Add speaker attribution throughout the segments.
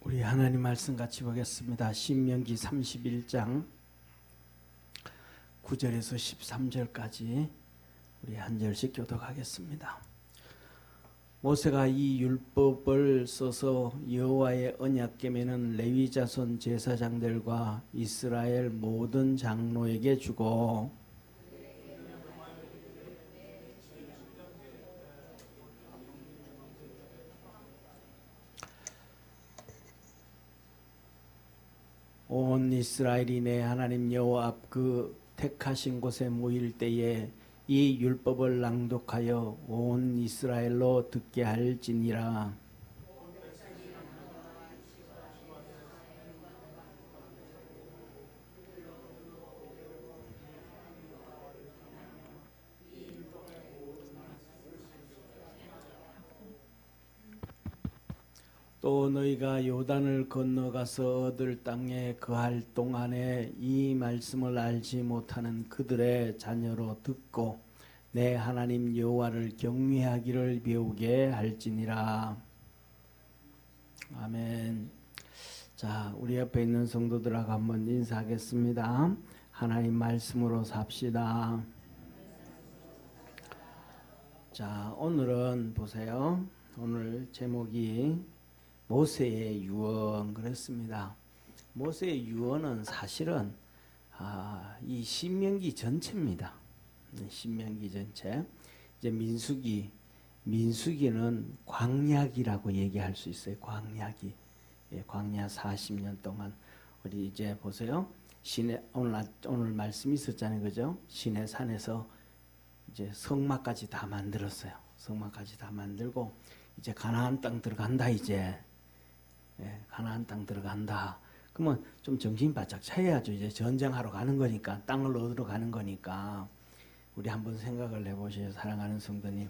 Speaker 1: 우리 하나님 말씀 같이 보겠습니다. 신명기 31장 9절에서 13절까지 우리 한 절씩 교독하겠습니다. 모세가 이 율법을 써서 여호와의 언약궤면은 레위 자손 제사장들과 이스라엘 모든 장로에게 주고 온 이스라엘이 내 하나님 여호와 앞 그 택하신 곳에 모일 때에 이 율법을 낭독하여 온 이스라엘로 듣게 할지니라. 또 너희가 요단을 건너가서 얻을 땅에 거할 동안에 이 말씀을 알지 못하는 그들의 자녀로 듣고 내 하나님 여호와를 경외하기를 배우게 할지니라. 아멘. 자, 우리 옆에 있는 성도들하고 한번 인사하겠습니다. 하나님 말씀으로 삽시다. 자, 오늘은 보세요. 오늘 제목이 모세의 유언 그랬습니다. 모세의 유언은 사실은 이 신명기 전체입니다. 신명기 전체. 이제 민수기는 광야기라고 얘기할 수 있어요. 광야기. 예, 광야 40년 동안 우리 이제 보세요. 오늘 말씀이 있었잖아요, 그죠? 시내 산에서 이제 성막까지 다 만들었어요. 성막까지 다 만들고 이제 가나안 땅 들어간다 이제. 예, 가나안 땅 들어간다. 그러면 좀 정신 바짝 차려야죠. 이제 전쟁하러 가는 거니까, 땅을 얻으러 가는 거니까. 우리 한번 생각을 해보세요. 사랑하는 성도님,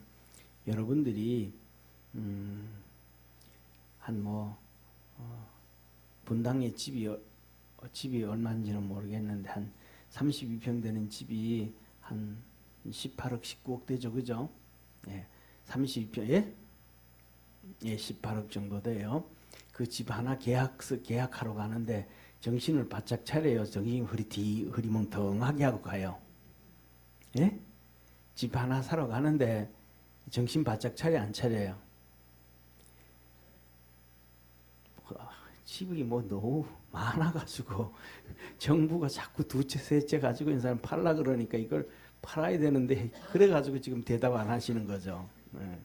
Speaker 1: 여러분들이 분당에 집이 얼마인지는 모르겠는데 한 32평 되는 집이 한 18억 19억 되죠, 그죠? 예, 32평 예, 18억 정도 돼요. 그 집 하나 계약하러 가는데 정신을 바짝 차려요. 정신 흐리멍텅하게 하고 가요. 예? 집 하나 사러 가는데 정신 바짝 차려 안 차려요? 집이 너무 많아가지고 정부가 자꾸 두채 세채 가지고 있는 사람 팔라 그러니까 이걸 팔아야 되는데 그래가지고 지금 대답 안 하시는 거죠. 예.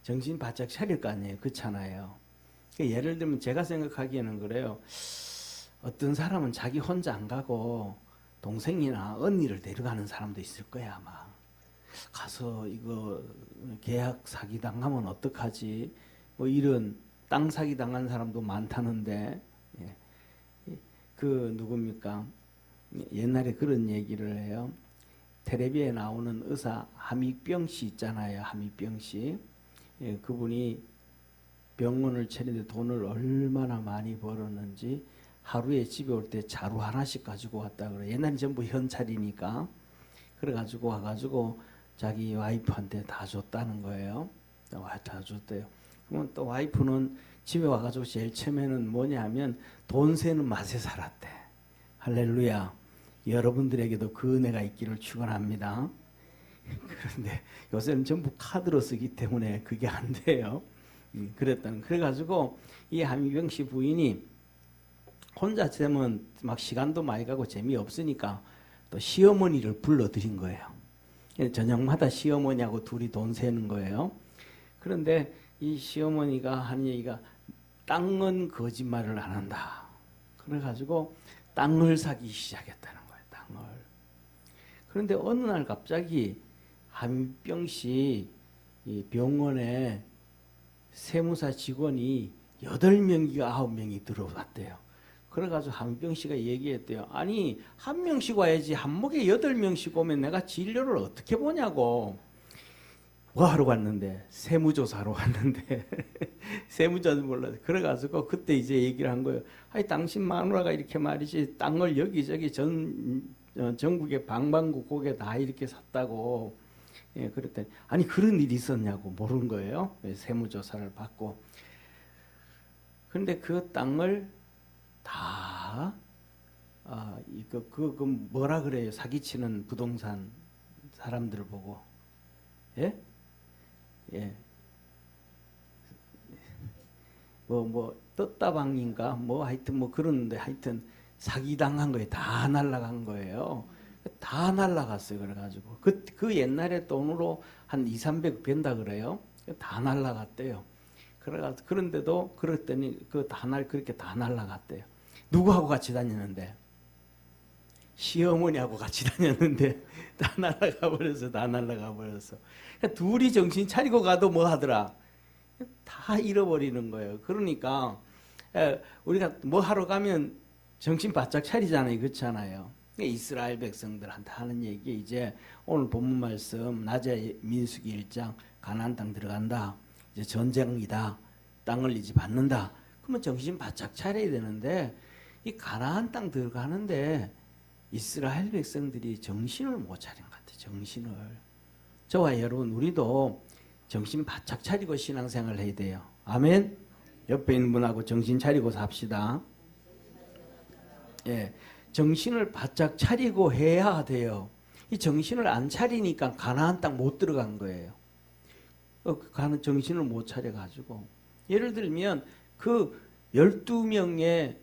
Speaker 1: 정신 바짝 차릴 거 아니에요. 그렇잖아요. 예를 들면 제가 생각하기에는 그래요. 어떤 사람은 자기 혼자 안 가고 동생이나 언니를 데려가는 사람도 있을 거야 아마. 가서 이거 계약 사기 당하면 어떡하지? 이런 땅 사기 당한 사람도 많다는데 그 누굽니까? 옛날에 그런 얘기를 해요. 텔레비에 나오는 의사 함익병 씨 있잖아요. 함익병 씨. 그분이 병원을 차리는데 돈을 얼마나 많이 벌었는지 하루에 집에 올 때 자루 하나씩 가지고 왔다 그래. 옛날엔 전부 현찰이니까. 그래가지고 와가지고 자기 와이프한테 다 줬다는 거예요. 다 줬대요. 그러면 또 와이프는 집에 와가지고 제일 처음에는 뭐냐면 돈 세는 맛에 살았대. 할렐루야. 여러분들에게도 그 은혜가 있기를 축원합니다. 그런데 요새는 전부 카드로 쓰기 때문에 그게 안 돼요. 그래가지고 이 함익병 씨 부인이 혼자 되면 막 시간도 많이 가고 재미없으니까 또 시어머니를 불러들인 거예요. 저녁마다 시어머니하고 둘이 돈 세는 거예요. 그런데 이 시어머니가 하는 얘기가 땅은 거짓말을 안 한다. 그래가지고 땅을 사기 시작했다는 거예요. 땅을. 그런데 어느 날 갑자기 함익병 씨 이 병원에 세무사 직원이 8명인가 9명이 들어왔대요. 그래가지고 함익병 씨가 얘기했대요. 아니, 한 명씩 와야지. 한목에 8명씩 오면 내가 진료를 어떻게 보냐고. 뭐 하러 왔는데? 세무조사로 왔는데. 세무조사도 몰라서. 그래가지고 그때 이제 얘기를 한 거예요. 아니, 당신 마누라가 이렇게 말이지. 땅을 여기저기 전국의 방방곡곡에 다 이렇게 샀다고. 예, 그랬더니 아니 그런 일이 있었냐고 모르는 거예요. 세무조사를 받고 그런데 그 땅을 다 그 뭐라 그래요? 사기치는 부동산 사람들 보고, 예? 예. 떴다방인가 하여튼 그러는데 하여튼 사기당한 거예요. 다 날라간 거예요. 다 날라갔어요. 그래가지고 그 옛날에 돈으로 한 200~300 벤다 그래요. 다 날라갔대요. 그래가지고 그런데도 그랬더니 그렇게 다 날라갔대요. 누구하고 같이 다니는데? 시어머니하고 같이 다녔는데 다 날라가 버렸어. 다 날라가 버렸어. 그러니까 둘이 정신 차리고 가도 뭐 하더라? 다 잃어버리는 거예요. 그러니까 우리가 뭐 하러 가면 정신 바짝 차리잖아요. 그렇잖아요. 이스라엘 백성들한테 하는 얘기, 이제 오늘 본문 말씀 낮에 민수기 1장 가나안 땅 들어간다. 이제 전쟁이다. 땅을 이제 받는다. 그러면 정신 바짝 차려야 되는데 이 가나안 땅 들어가는데 이스라엘 백성들이 정신을 못 차린 것 같아요. 정신을. 저와 여러분 우리도 정신 바짝 차리고 신앙생활을 해야 돼요. 아멘. 옆에 있는 분하고 정신 차리고 삽시다. 예, 정신을 바짝 차리고 해야 돼요. 이 정신을 안 차리니까 가나안 땅 못 들어간 거예요. 정신을 못 차려가지고. 예를 들면 그 12명의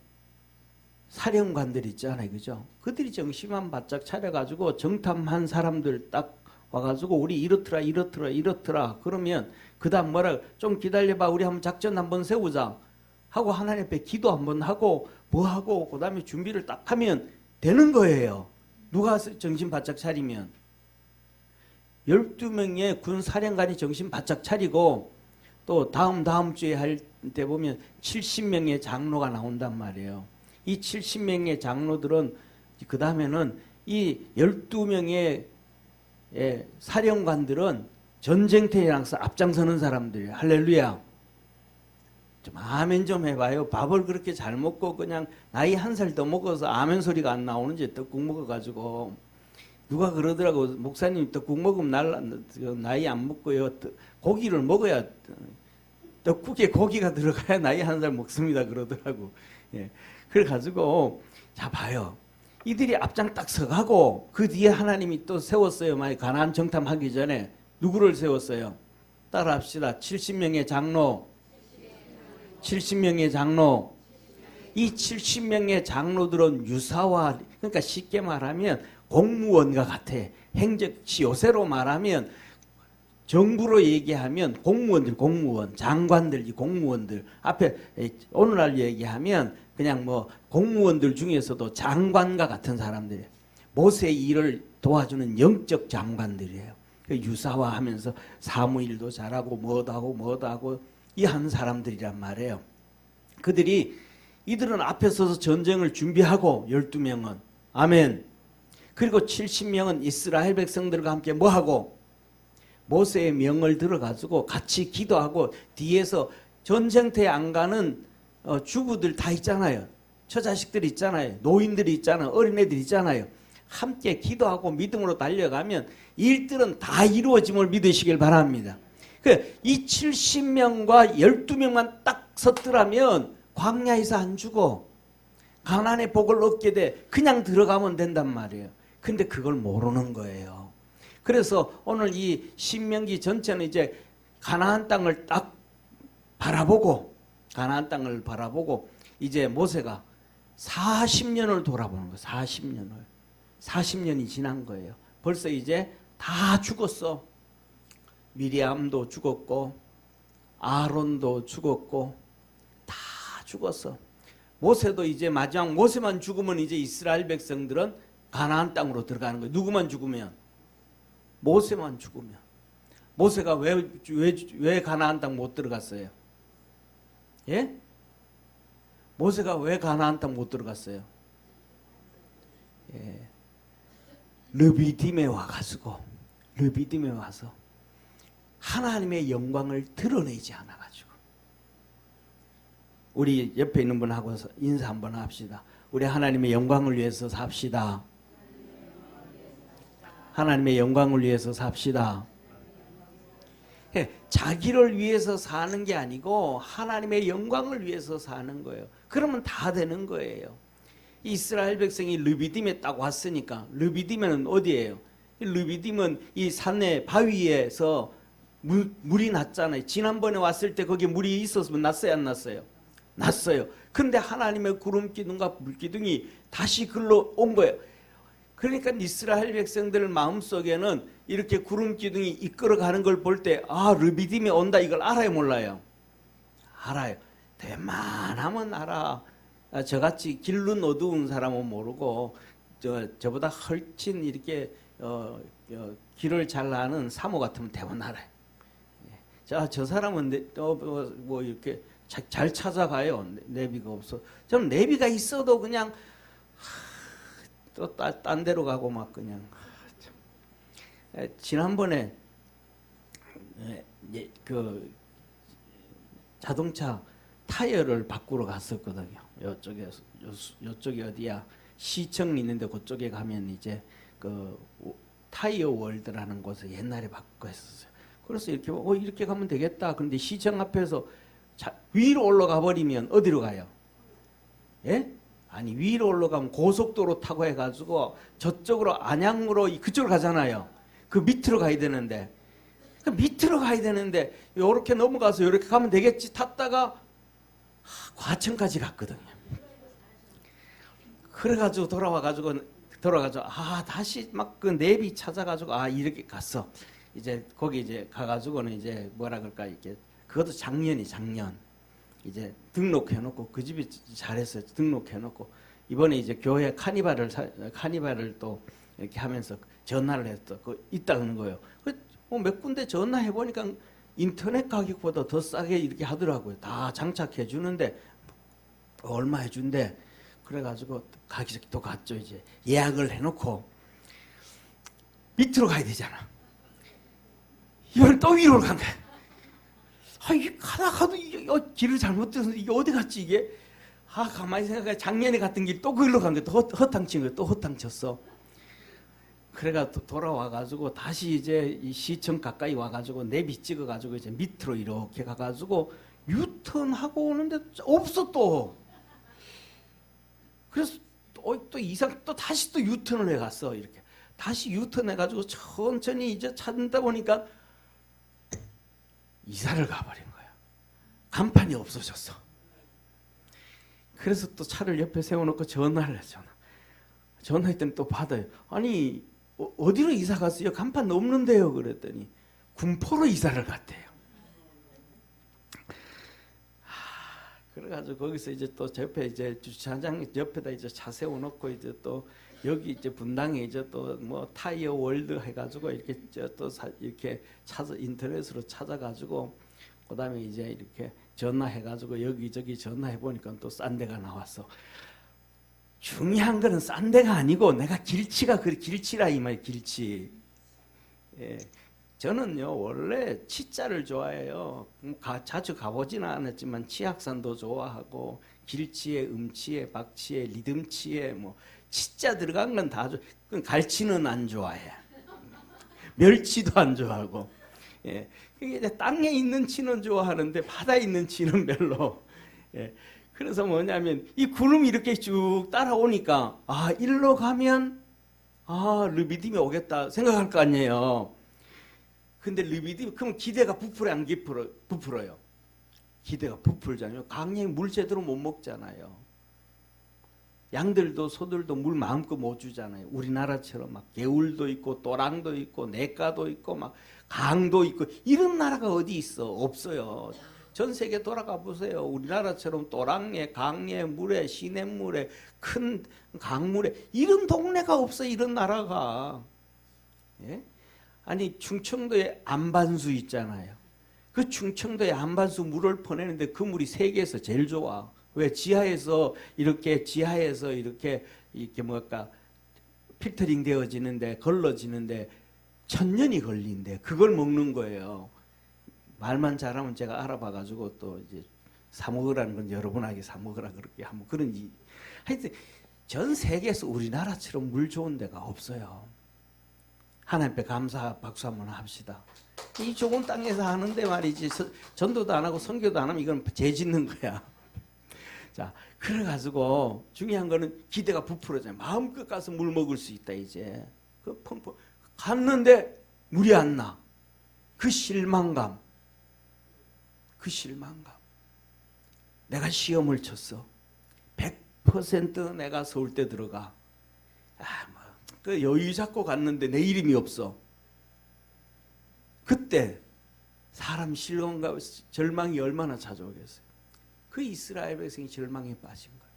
Speaker 1: 사령관들 있잖아요. 그죠? 그들이 정신만 바짝 차려가지고 정탐한 사람들 딱 와가지고 우리 이렇더라 그러면 그 다음 뭐라 좀 기다려봐 우리 한번 작전 한번 세우자 하고 하나님 앞에 기도 한번 하고 뭐하고 그 다음에 준비를 딱 하면 되는 거예요. 누가 정신 바짝 차리면 12명의 군 사령관이 정신 바짝 차리고 또 다음 주에 할 때 보면 70명의 장로가 나온단 말이에요. 이 70명의 장로들은 그 다음에는 이 12명의 사령관들은 전쟁터에 앞장서는 사람들이에요. 할렐루야. 좀 아멘 좀 해봐요. 밥을 그렇게 잘 먹고 그냥 나이 1살 더 먹어서 아멘 소리가 안 나오는지 떡국 먹어가지고 누가 그러더라고. 목사님 떡국 먹으면 나이 안 먹고요. 고기를 먹어야 떡국에 고기가 들어가야 나이 1살 먹습니다. 그러더라고. 예. 그래가지고 자 봐요. 이들이 앞장 딱 서가고 그 뒤에 하나님이 또 세웠어요. 만약 가나안 정탐하기 전에 누구를 세웠어요? 따라합시다. 70명의 장로. 70명의 장로. 이 70명의 장로들은 유사와 그러니까 쉽게 말하면 공무원과 같아. 행정치 요새로 말하면 정부로 얘기하면 공무원, 장관들, 공무원들 앞에 오늘날 얘기하면 그냥 공무원들 중에서도 장관과 같은 사람들이에요. 모세의 일을 도와주는 영적 장관들이에요. 유사화하면서 사무일도 잘하고 뭐도 하고 이 한 사람들이란 말이에요. 이들은 앞에 서서 전쟁을 준비하고 12명은 아멘. 그리고 70명은 이스라엘 백성들과 함께 뭐하고 모세의 명을 들어가지고 같이 기도하고 뒤에서 전쟁터에 안 가는 주부들 다 있잖아요. 처자식들 있잖아요. 노인들이 있잖아요. 어린애들 있잖아요. 함께 기도하고 믿음으로 달려가면 일들은 다 이루어짐을 믿으시길 바랍니다. 이 70명과 12명만 딱 섰더라면 광야에서 안 죽어. 가나안의 복을 얻게 돼. 그냥 들어가면 된단 말이에요. 근데 그걸 모르는 거예요. 그래서 오늘 이 신명기 전체는 이제 가나안 땅을 딱 가나안 땅을 바라보고 이제 모세가 40년을 돌아보는 거예요. 40년이 지난 거예요. 벌써 이제 다 죽었어. 미리암도 죽었고 아론도 죽었고 다 죽었어. 모세도 이제 마지막 모세만 죽으면 이제 이스라엘 백성들은 가나안 땅으로 들어가는 거예요. 누구만 죽으면? 모세만 죽으면. 모세가 왜 가나안 땅 못 들어갔어요? 예? 모세가 왜 가나안 땅 못 들어갔어요? 예. 르비딤에 와서 하나님의 영광을 드러내지 않아가지고. 우리 옆에 있는 분하고 인사 한번 합시다. 우리 하나님의 영광을 위해서 삽시다. 하나님의 영광을 위해서 삽시다. 자기를 위해서 사는 게 아니고 하나님의 영광을 위해서 사는 거예요. 그러면 다 되는 거예요. 이스라엘 백성이 르비딤에 딱 왔으니까, 르비딤은 어디예요? 르비딤은 이 산의 바위에서 물이 났잖아요. 지난번에 왔을 때 거기 물이 있었으면 났어요, 안 났어요? 났어요. 근데 하나님의 구름 기둥과 불 기둥이 다시 글로 온 거예요. 그러니까 이스라엘 백성들 마음속에는 이렇게 구름 기둥이 이끌어가는 걸 볼 때, 아, 르비딤이 온다, 이걸 알아요, 몰라요? 알아요. 웬만하면 알아. 저같이 길눈 어두운 사람은 모르고 저보다 훨씬 이렇게 길을 잘 아는 사모 같으면 대부분 알아요. 저 사람은 뭐 이렇게 잘 찾아가요. 내비가 없어. 저는 내비가 있어도 그냥 또 딴 데로 가고 막 그냥. 지난번에 그 자동차 타이어를 바꾸러 갔었거든요. 요쪽이 어디야? 시청 있는데 그쪽에 가면 이제 그 타이어 월드라는 곳에 옛날에 바꾸고 했었어요. 그래서 이렇게 가면 되겠다. 그런데 시청 앞에서 위로 올라가 버리면 어디로 가요? 예? 아니, 위로 올라가면 고속도로 타고 해가지고 저쪽으로 안양으로 그쪽으로 가잖아요. 그 밑으로 가야 되는데, 요렇게 넘어가서 요렇게 가면 되겠지 탔다가 과천까지 갔거든요. 그래가지고 돌아가지고 다시 막 그 내비 찾아가지고 이렇게 갔어. 이제 거기 이제 가가지고는 이제 뭐라 그럴까, 이렇게 그것도 작년 이제 등록해놓고, 그 집이 잘했어요. 등록해놓고 이번에 이제 교회 카니발을 또 이렇게 하면서 전화를 했어. 있다는 거예요. 몇 군데 전화해 보니까 인터넷 가격보다 더 싸게 이렇게 하더라고요. 다 장착해 주는데 얼마 해준대. 그래가지고 가기 또 갔죠. 이제 예약을 해놓고 밑으로 가야 되잖아. 이번엔 또 위로 간 거야. 이게 가도 길을 잘못 들어서 이게 어디 갔지 이게? 가만히 생각해. 작년에 갔던 길 또 그길로 간 거야. 또 허탕 친 거야. 또 허탕 쳤어. 그래가 돌아와가지고 다시 이제 이 시청 가까이 와가지고 내비 찍어가지고 이제 밑으로 이렇게 가가지고 유턴하고 오는데 없어 또. 그래서 또 다시 또 유턴을 해갔어. 이렇게 다시 유턴해가지고 천천히 이제 찾다 보니까 이사를 가버린 거야. 간판이 없어졌어. 그래서 또 차를 옆에 세워놓고 전화를 했잖아. 전화했더니 또 받아요. 아니, 어디로 이사 갔어요? 간판 없는데요. 그랬더니 군포로 이사를 갔대요. 그래가지고 거기서 이제 또 옆에 이제 주차장 옆에다 이제 차 세워놓고 이제 또 여기 이제 분당에 이제 또 뭐 타이어 월드 해가지고 이렇게 또 이렇게 인터넷으로 찾아가지고 그다음에 이제 이렇게 전화해가지고 여기저기 전화해 보니까 또 싼 데가 나왔어. 중요한 거는 싼 데가 아니고 내가 길치가 길치라 이 말. 길치. 예. 저는요 원래 치자를 좋아해요. 자주 가보지는 않았지만 치악산도 좋아하고 길치에 음치에 박치에 리듬치에 뭐 치자 들어간 건 다 좋아. 갈치는 안 좋아해. 멸치도 안 좋아하고. 예. 그게 이제 땅에 있는 치는 좋아하는데 바다에 있는 치는 별로. 예. 그래서 뭐냐면 이 구름이 이렇게 쭉 따라오니까 일로 가면 르비딤이 오겠다 생각할 거 아니에요. 근데 르비딤 그럼 기대가 부풀어요, 안 부풀어요? 기대가 부풀잖아요. 강냉이 물 제대로 못 먹잖아요. 양들도 소들도 물 마음껏 못 주잖아요. 우리나라처럼 막 개울도 있고 또랑도 있고 냇가도 있고 막 강도 있고 이런 나라가 어디 있어? 없어요. 전 세계 돌아가 보세요. 우리나라처럼 또랑에, 강에, 물에, 시냇물에, 큰 강물에 이런 동네가 없어. 이런 나라가. 예? 아니 충청도에 안반수 있잖아요. 그 충청도에 안반수 물을 퍼내는데 그 물이 세계에서 제일 좋아. 왜? 지하에서 이렇게 뭘까 필터링 되어지는데 걸러지는데 1000년이 걸린대. 그걸 먹는 거예요. 말만 잘하면 제가 알아봐가지고 또 이제 사 먹으라는 건 여러분에게 사 먹으라 그렇게 하면 그런지. 하여튼 전 세계에서 우리나라처럼 물 좋은 데가 없어요. 하나님 앞에 감사 박수 한번 합시다. 이 좁은 땅에서 하는데 말이지, 전도도 안 하고 선교도 안 하면 이건 죄 짓는 거야. 자, 그래가지고 중요한 거는 기대가 부풀어져요. 마음껏 가서 물 먹을 수 있다 이제. 그 펑펑 갔는데 물이 안 나. 그 실망감. 내가 시험을 쳤어. 100% 내가 서울대 들어가. 그 여유 잡고 갔는데 내 이름이 없어. 그때 사람 실망과 절망이 얼마나 찾아오겠어요. 그 이스라엘 백성이 절망에 빠진 거예요.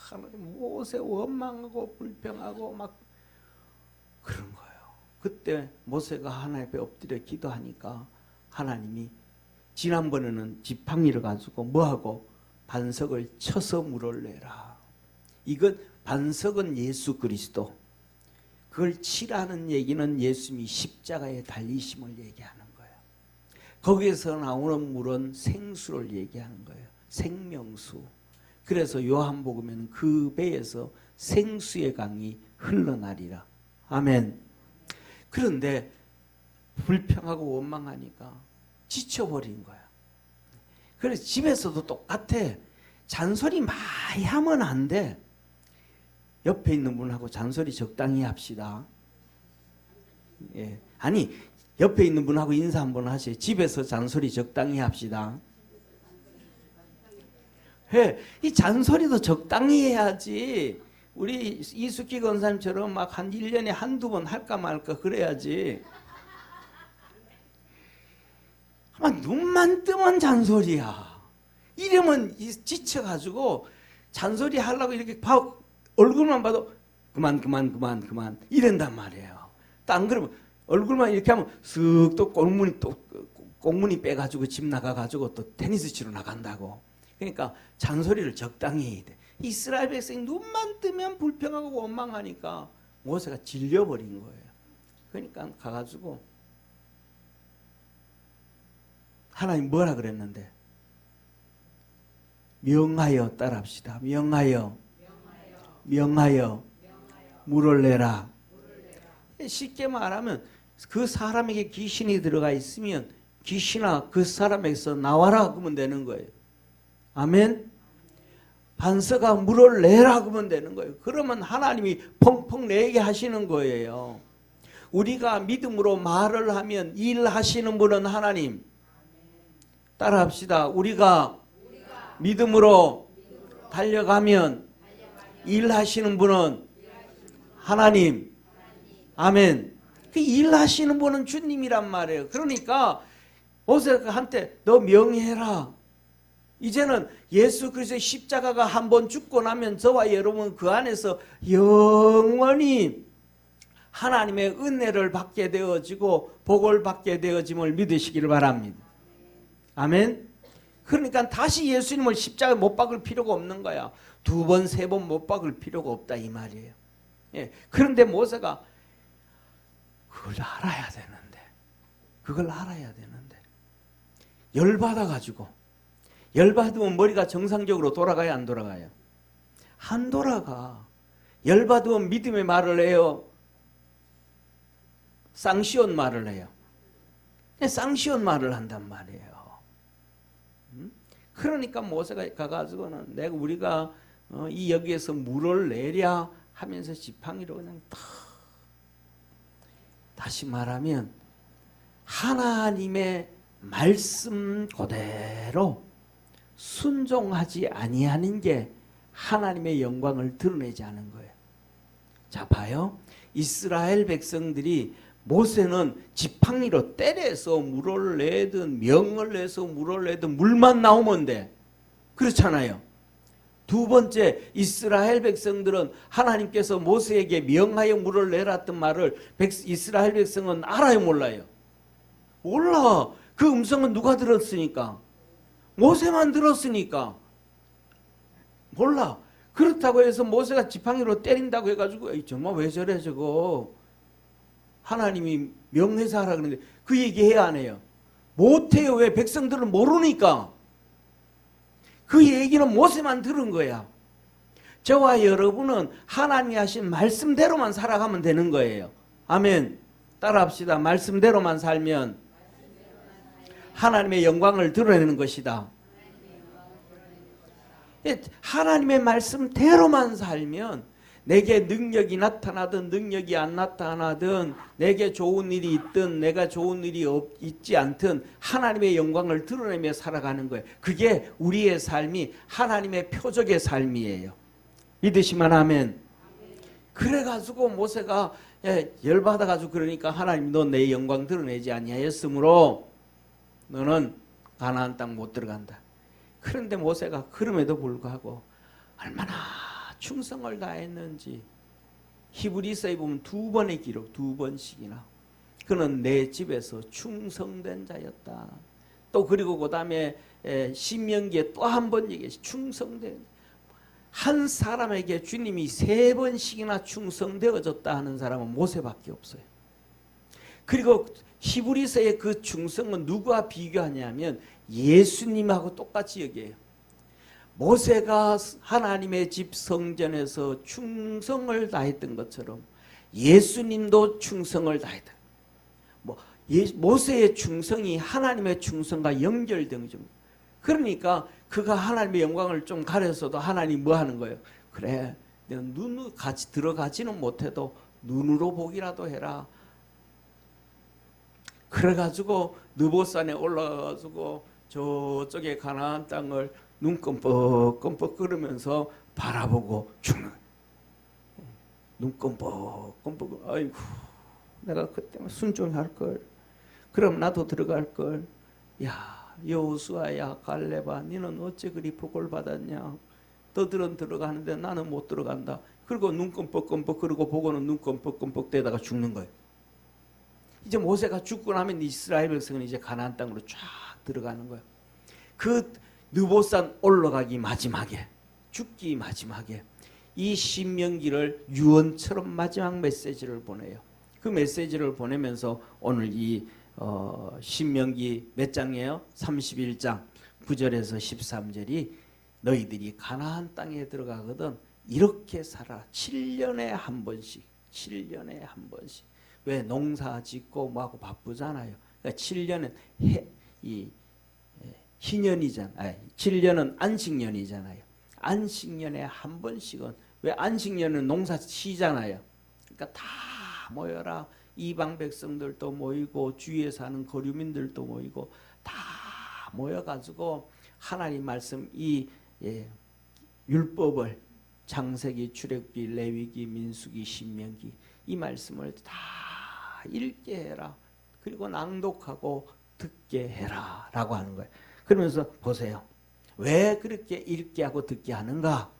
Speaker 1: 하나님 모세 원망하고 불평하고 막 그런 거예요. 그때 모세가 하나님 앞에 엎드려 기도하니까 하나님이 지난번에는 지팡이를 가지고 뭐하고 반석을 쳐서 물을 내라. 이건 반석은 예수 그리스도. 그걸 치라는 얘기는 예수님이 십자가에 달리심을 얘기하는 거예요. 거기에서 나오는 물은 생수를 얘기하는 거예요. 생명수. 그래서 요한복음에는 그 배에서 생수의 강이 흘러나리라. 아멘. 그런데 불평하고 원망하니까 지쳐버린 거야. 그래서 집에서도 똑같아. 잔소리 많이 하면 안 돼. 옆에 있는 분하고 잔소리 적당히 합시다. 예. 아니, 옆에 있는 분하고 인사 한번 하세요. 집에서 잔소리 적당히 합시다. 해. 이 잔소리도 적당히 해야지. 우리 이숙기 권사님처럼 막 한 1년에 한두 번 할까 말까 그래야지. 눈만 뜨면 잔소리야. 이러면 지쳐가지고 잔소리 하려고 이렇게 얼굴만 봐도 그만 이런단 말이에요. 안 그러면 얼굴만 이렇게 하면 쓱 또 꽁무니 빼가지고 집 나가가지고 또 테니스 치러 나간다고. 그러니까 잔소리를 적당히 해야 돼. 이스라엘 백성이 눈만 뜨면 불평하고 원망하니까 모세가 질려버린 거예요. 그러니까 가가지고 하나님 뭐라 그랬는데? 명하여 따라합시다. 명하여 물을 내라. 쉽게 말하면 그 사람에게 귀신이 들어가 있으면 귀신아 그 사람에게서 나와라 그러면 되는 거예요. 아멘. 반석아 물을 내라 그러면 되는 거예요. 그러면 하나님이 펑펑 내게 하시는 거예요. 우리가 믿음으로 말을 하면 일하시는 분은 하나님. 따라합시다. 우리가 믿음으로 달려가면 일하시는 분은 하나님. 아멘. 그 일하시는 분은 주님이란 말이에요. 그러니까 모세가 한테 너 명해라. 이제는 예수 그리스도의 십자가가 한번 죽고 나면 저와 여러분 그 안에서 영원히 하나님의 은혜를 받게 되어지고 복을 받게 되어짐을 믿으시기를 바랍니다. 아멘. 그러니까 다시 예수님을 십자가에 못 박을 필요가 없는 거야. 2번, 3번 못 박을 필요가 없다 이 말이에요. 예. 그런데 모세가 그걸 알아야 되는데 열받으면 머리가 정상적으로 돌아가요 안 돌아가요? 안 돌아가. 열받으면 믿음의 말을 해요? 쌍시온 말을 해요? 쌍시온 말을 한단 말이에요. 그러니까 모세가 가가지고는 우리가 이 여기에서 물을 내랴 하면서 지팡이로 그냥 다시 말하면 하나님의 말씀 그대로 순종하지 아니하는 게 하나님의 영광을 드러내지 않은 거예요. 자 봐요. 이스라엘 백성들이 모세는 지팡이로 때려서 물을 내든 명을 내서 물을 내든 물만 나오면 돼. 그렇잖아요. 두 번째, 이스라엘 백성들은 하나님께서 모세에게 명하여 물을 내랐던 말을 이스라엘 백성은 알아요 몰라요? 몰라. 그 음성은 누가 들었으니까? 모세만 들었으니까. 몰라. 그렇다고 해서 모세가 지팡이로 때린다고 해가지고 에이 정말 왜 저래 저거. 하나님이 명해서 하라 그러는데 그 얘기 해야 안 해요? 못해요. 왜? 백성들은 모르니까. 그 얘기는 모세만 들은 거야. 저와 여러분은 하나님이 하신 말씀대로만 살아가면 되는 거예요. 아멘. 따라합시다. 말씀대로만 살면 하나님의 영광을 드러내는 것이다. 하나님의 말씀대로만 살면 내게 능력이 나타나든 능력이 안 나타나든 내게 좋은 일이 있든 내가 좋은 일이 있지 않든 하나님의 영광을 드러내며 살아가는 거예요. 그게 우리의 삶이 하나님의 표적의 삶이에요. 믿으시면 아멘. 그래가지고 모세가 열받아가지고 그러니까 하나님 너 내 영광 드러내지 아니하였으므로 너는 가나안 땅 못 들어간다. 그런데 모세가 그럼에도 불구하고 얼마나 충성을 다했는지 히브리서에 보면 2번의 기록, 2번씩이나 그는 내 집에서 충성된 자였다. 또 그리고 그 다음에 신명기에 또 한 번 얘기했어요. 충성된 한 사람에게 주님이 3번씩이나 충성되어졌다 하는 사람은 모세밖에 없어요. 그리고 히브리서의 그 충성은 누구와 비교하냐면 예수님하고 똑같이 여겨요. 모세가 하나님의 집 성전에서 충성을 다했던 것처럼 예수님도 충성을 다했다. 모세의 충성이 하나님의 충성과 연결된 거죠. 그러니까 그가 하나님의 영광을 좀 가려서도 하나님 뭐 하는 거예요? 그래, 내가 눈으로 같이 들어가지는 못해도 눈으로 보기라도 해라. 그래가지고 느보산에 올라가가지고 저쪽에 가나안 땅을 눈 껌뻑껌뻑 끓으면서 바라보고 죽는 거예요. 눈 껌뻑껌뻑. 아이고, 내가 그때만 순종할 걸. 그럼 나도 들어갈 걸. 야, 여호수아야, 갈렙아, 너는 어째 그리 복을 받았냐? 너들은 들어가는데 나는 못 들어간다. 그리고 눈 껌뻑껌뻑 그러고 보고는 눈 껌뻑껌뻑 대다가 죽는 거예요. 이제 모세가 죽고 나면 이스라엘 백성은 이제 가나안 땅으로 쫙 들어가는 거예요. 그 느보산 올라가기 마지막에, 죽기 마지막에 이 신명기를 유언처럼 마지막 메시지를 보내요. 그 메시지를 보내면서 오늘 이 신명기 몇 장이에요? 31장 9절에서 13절이 너희들이 가나안 땅에 들어가거든 이렇게 살아. 7년에 한 번씩, 7년에 한 번씩. 왜 농사 짓고 뭐하고 바쁘잖아요. 그러니까 7년은 희년이잖아요. 7년은 안식년이잖아요. 안식년에 한 번씩은, 왜 안식년은 농사 쉬잖아요. 그러니까 다 모여라. 이방 백성들도 모이고 주위에 사는 거류민들도 모이고 다 모여가지고 하나님 말씀 이 율법을 창세기, 출애굽기, 레위기, 민수기, 신명기 이 말씀을 다 읽게 해라. 그리고 낭독하고 듣게 해라 라고 하는 거예요. 그러면서 보세요. 왜 그렇게 읽게 하고 듣게 하는가?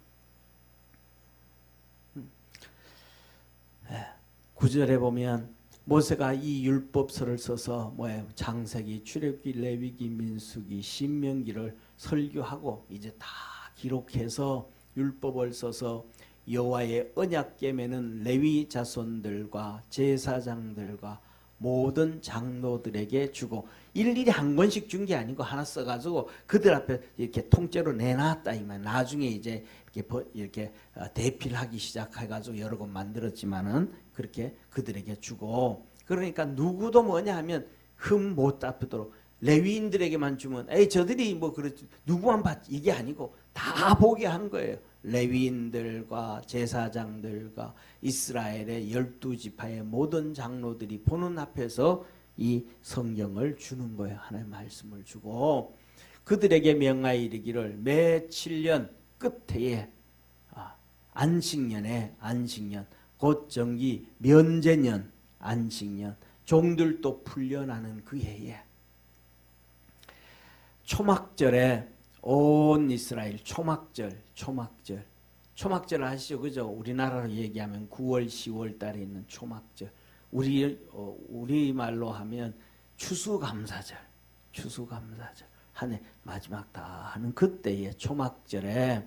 Speaker 1: 9절에 보면 모세가 이 율법서를 써서 창세기, 출애굽기, 레위기, 민수기, 신명기를 설교하고 이제 다 기록해서 율법을 써서 여호와의 언약궤매는 레위 자손들과 제사장들과 모든 장로들에게 주고 일일이 한 권씩 준 게 아니고 하나 써가지고 그들 앞에 이렇게 통째로 내놨다 이 말. 나중에 이제 이렇게 대필하기 시작해가지고 여러 권 만들었지만은 그렇게 그들에게 주고, 그러니까 누구도 뭐냐 하면 흠 못 잡도록 레위인들에게만 주면 저들이 뭐 그렇지 누구만 받 이게 아니고 다 보게 한 거예요. 레위인들과 제사장들과 이스라엘의 12지파의 모든 장로들이 보는 앞에서 이 성경을 주는 거예요. 하나님의 말씀을 주고 그들에게 명하여 이르기를 매 7년 끝에 안식년에 안식년 곧 정기 면제년 안식년 종들도 풀려나는 그 해에 초막절에 온 이스라엘 초막절 아시죠? 그죠? 우리나라로 얘기하면 9월 10월 달에 있는 초막절, 우리말로 하면 추수감사절 한 해 마지막 다 하는 그때의 초막절에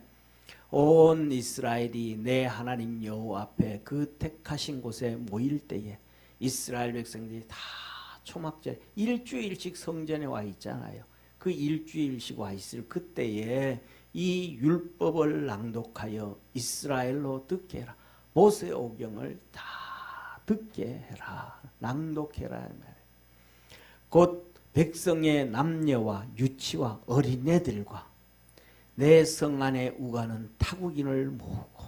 Speaker 1: 온 이스라엘이 내 하나님 여호와 앞에 그 택하신 곳에 모일 때에 이스라엘 백성들이 다 초막절 일주일씩 성전에 와 있잖아요. 그 일주일씩 와 있을 그때에 이 율법을 낭독하여 이스라엘로 듣게 해라. 모세오경을 다 듣게 해라. 낭독해라. 곧 백성의 남녀와 유치와 어린애들과 내 성 안에 우가는 타국인을 모으고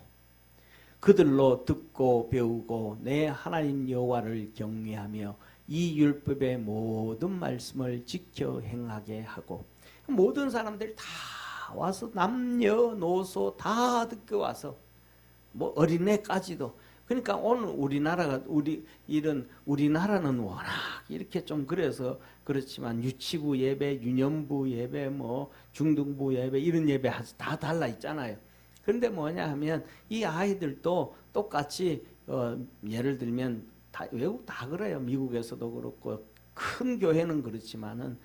Speaker 1: 그들로 듣고 배우고 내 하나님 여호와를 경외하며 이 율법의 모든 말씀을 지켜 행하게 하고 모든 사람들이 다 와서 남녀노소 다 듣고 와서 뭐 어린애까지도 그러니까 오늘 우리나라가 우리나라는 워낙 이렇게 좀 그래서 그렇지만 유치부 예배, 유년부 예배, 뭐 중등부 예배 이런 예배 다 달라 있잖아요. 그런데 뭐냐 하면 이 아이들도 똑같이 예를 들면 외국 다 그래요. 미국에서도 그렇고 큰 교회는 그렇지만은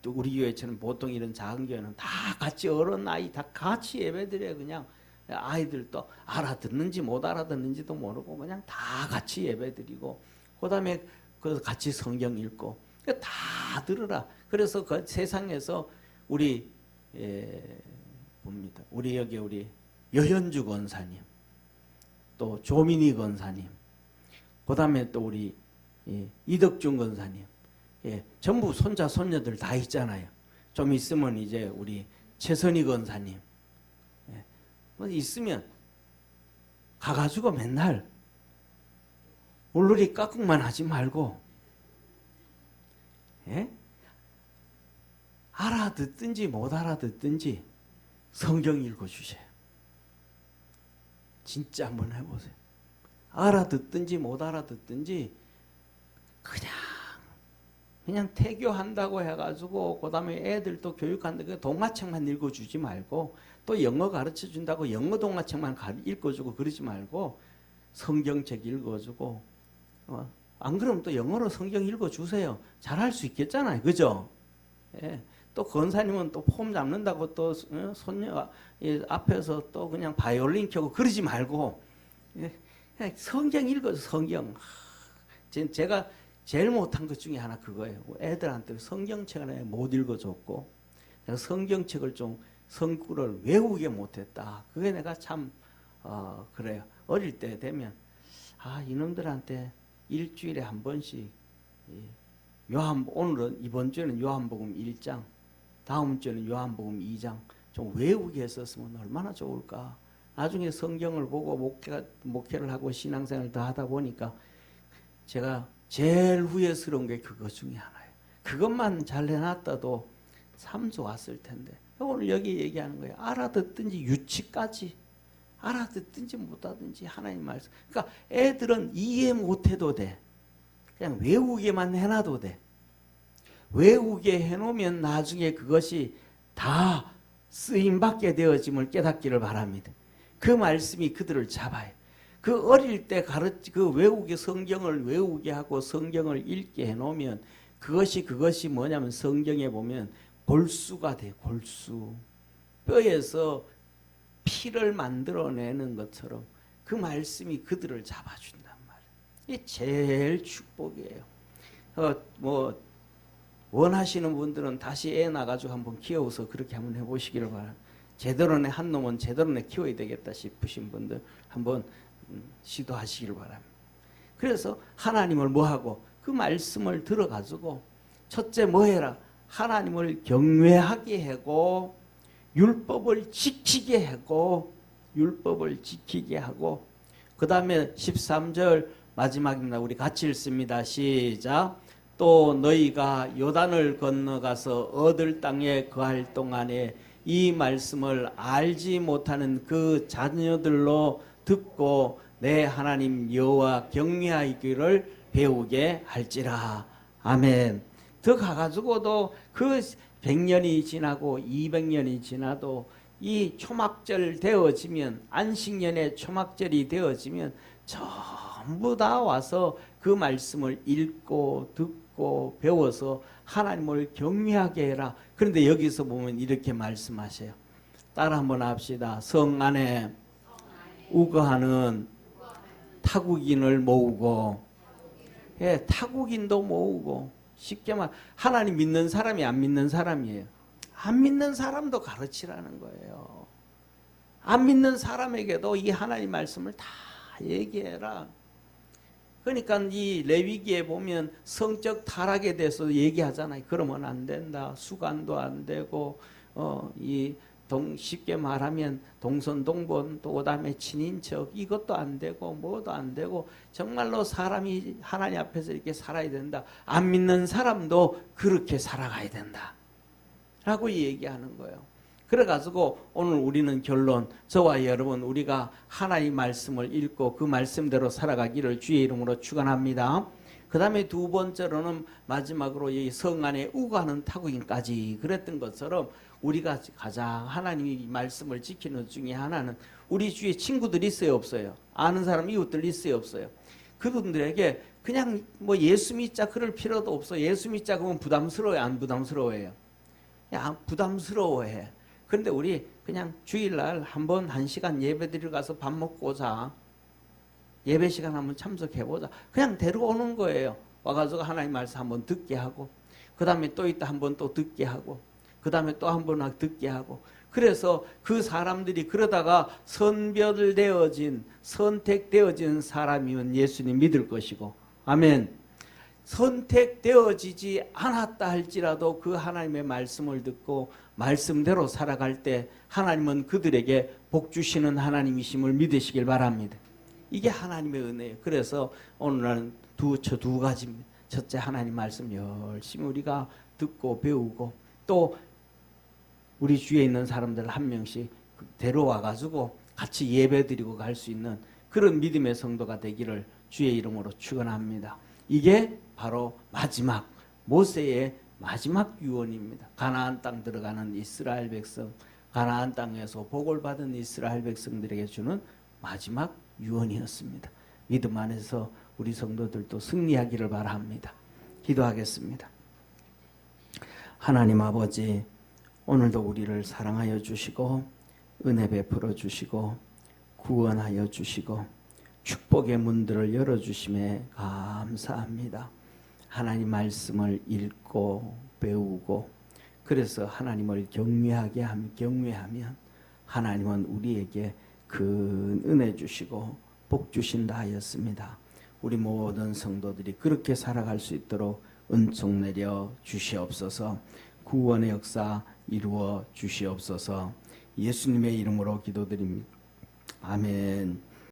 Speaker 1: 또 우리 교회처럼 보통 이런 작은 교회는 다 같이 어른 아이 다 같이 예배드려요. 그냥 아이들도 알아듣는지 못 알아듣는지도 모르고 그냥 다 같이 예배드리고 그다음에 그 같이 성경 읽고 다 들으라. 그래서 그 세상에서 우리 봅니다. 우리 여기 우리 여현주 권사님, 또 조민희 권사님, 그다음에 또 우리 이덕준 권사님, 전부 손자 손녀들 다 있잖아요. 좀 있으면 이제 우리 최선희 권사님, 뭐 있으면 가가지고 맨날 물놀이 깍꿍만 하지 말고, 알아듣든지 못 알아듣든지 성경 읽어주세요. 진짜 한번 해보세요. 알아듣든지 못 알아듣든지 그냥 태교한다고 해가지고 그다음에 애들도 교육한다고 동화책만 읽어주지 말고 또 영어 가르쳐준다고 영어 동화책만 읽어주고 그러지 말고 성경책 읽어주고 안 그러면 또 영어로 성경 읽어주세요. 잘할 수 있겠잖아요. 그죠? 또 권사님은 또 폼 잡는다고 또 손녀 앞에서 또 그냥 바이올린 켜고 그러지 말고 성경 읽어서 성경. 제가 제일 못한 것 중에 하나 그거예요. 애들한테 성경책을 못 읽어줬고 성경책을 좀 성구를 외우게 못했다. 그게 내가 참 그래요. 어릴 때 되면 이놈들한테 일주일에 한 번씩 오늘은 이번 주에는 요한복음 1장, 다음 주에는 요한복음 2장 좀 외우게 했었으면 얼마나 좋을까. 나중에 성경을 보고 목회를 하고 신앙생활을 더 하다 보니까 제가 제일 후회스러운 게 그것 중에 하나예요. 그것만 잘 해놨다도 참 좋았을 텐데. 오늘 여기 얘기하는 거예요. 알아듣든지 유치까지 알아듣든지 못하든지 하나님 말씀. 그러니까 애들은 이해 못해도 돼. 그냥 외우게만 해놔도 돼. 외우게 해놓으면 나중에 그것이 다 쓰임받게 되어짐을 깨닫기를 바랍니다. 그 말씀이 그들을 잡아요. 그 어릴 때 외우게 성경을 외우게 하고 성경을 읽게 해놓으면 그것이 뭐냐면 성경에 보면 골수가 돼. 골수. 뼈에서 피를 만들어내는 것처럼 그 말씀이 그들을 잡아준단 말이에요. 이게 제일 축복이에요. 원하시는 분들은 다시 애 낳아가지고 한번 키워서 그렇게 한번 해보시기를 바랍니다. 제대로는 한 놈은 제대로는 키워야 되겠다 싶으신 분들 한번 시도하시기를 바랍니다. 그래서 하나님을 뭐하고 그 말씀을 들어가지고 첫째 뭐해라? 하나님을 경외하게 하고 율법을 지키게 하고 그 다음에 13절 마지막입니다. 우리 같이 읽습니다. 시작. 또 너희가 요단을 건너가서 얻을 땅에 거할 동안에 이 말씀을 알지 못하는 그 자녀들로 듣고 내 하나님 여호와 경외하기를 배우게 할지라. 아멘. 더 가가지고도 그 100년이 지나고 200년이 지나도 이 초막절 되어지면 안식년의 초막절이 되어지면 전부 다 와서 그 말씀을 읽고 듣고 배워서 하나님을 경외하게 해라. 그런데 여기서 보면 이렇게 말씀하세요. 따라 한번 합시다. 성 안에 우거하는 타국인을 모으고, 타국인도 모으고, 쉽게 말 하나님 믿는 사람이 안 믿는 사람이에요. 안 믿는 사람도 가르치라는 거예요. 안 믿는 사람에게도 이 하나님 말씀을 다 얘기해라. 그러니까 이 레위기에 보면 성적 타락에 대해서 얘기하잖아요. 그러면 안 된다. 수간도 안 되고 쉽게 말하면 동선동본 또 그다음에 친인척 이것도 안 되고 뭐도 안 되고 정말로 사람이 하나님 앞에서 이렇게 살아야 된다. 안 믿는 사람도 그렇게 살아가야 된다. 라고 얘기하는 거예요. 그래가지고 오늘 우리는 결론, 저와 여러분 우리가 하나님 말씀을 읽고 그 말씀대로 살아가기를 주의 이름으로 축원합니다. 그 다음에 두 번째로는 마지막으로 이 성 안에 우고하는 타국인까지 그랬던 것처럼 우리가 가장 하나님의 말씀을 지키는 중에 하나는 우리 주위에 친구들이 있어요 없어요? 아는 사람 이웃들 있어요 없어요? 그분들에게 그냥 뭐 예수 믿자 그럴 필요도 없어. 예수 믿자 그러면 부담스러워요 안 부담스러워해요? 야 부담스러워해. 그런데 우리 그냥 주일날 한번 1시간 예배 드리러 가서 밥 먹고 오자. 예배 시간 한번 참석해보자. 그냥 데려오는 거예요. 와가지고 하나님 말씀 한번 듣게 하고 그 다음에 또 이따 한번 또 듣게 하고 그 다음에 또 한번 듣게 하고 그래서 그 사람들이 그러다가 선별되어진 선택되어진 사람이면 예수님 믿을 것이고 아멘. 선택되어지지 않았다 할지라도 그 하나님의 말씀을 듣고 말씀대로 살아갈 때 하나님은 그들에게 복 주시는 하나님이심을 믿으시길 바랍니다. 이게 하나님의 은혜예요. 그래서 오늘은 두 가지입니다. 첫째 하나님 말씀 열심히 우리가 듣고 배우고 또 우리 주위에 있는 사람들 한 명씩 데려와 가지고 같이 예배드리고 갈 수 있는 그런 믿음의 성도가 되기를 주의 이름으로 축원합니다. 이게 바로 마지막 모세의 마지막 유언입니다. 가나안 땅 들어가는 이스라엘 백성, 가나안 땅에서 복을 받은 이스라엘 백성들에게 주는 마지막 유언이었습니다. 믿음 안에서 우리 성도들도 승리하기를 바랍니다. 기도하겠습니다. 하나님 아버지, 오늘도 우리를 사랑하여 주시고 은혜 베풀어 주시고 구원하여 주시고 축복의 문들을 열어주심에 감사합니다. 하나님 말씀을 읽고 배우고 그래서 하나님을 경외하면 하나님은 우리에게 큰 은혜 주시고 복 주신다 하였습니다. 우리 모든 성도들이 그렇게 살아갈 수 있도록 은총 내려 주시옵소서. 구원의 역사 이루어 주시옵소서. 예수님의 이름으로 기도드립니다. 아멘.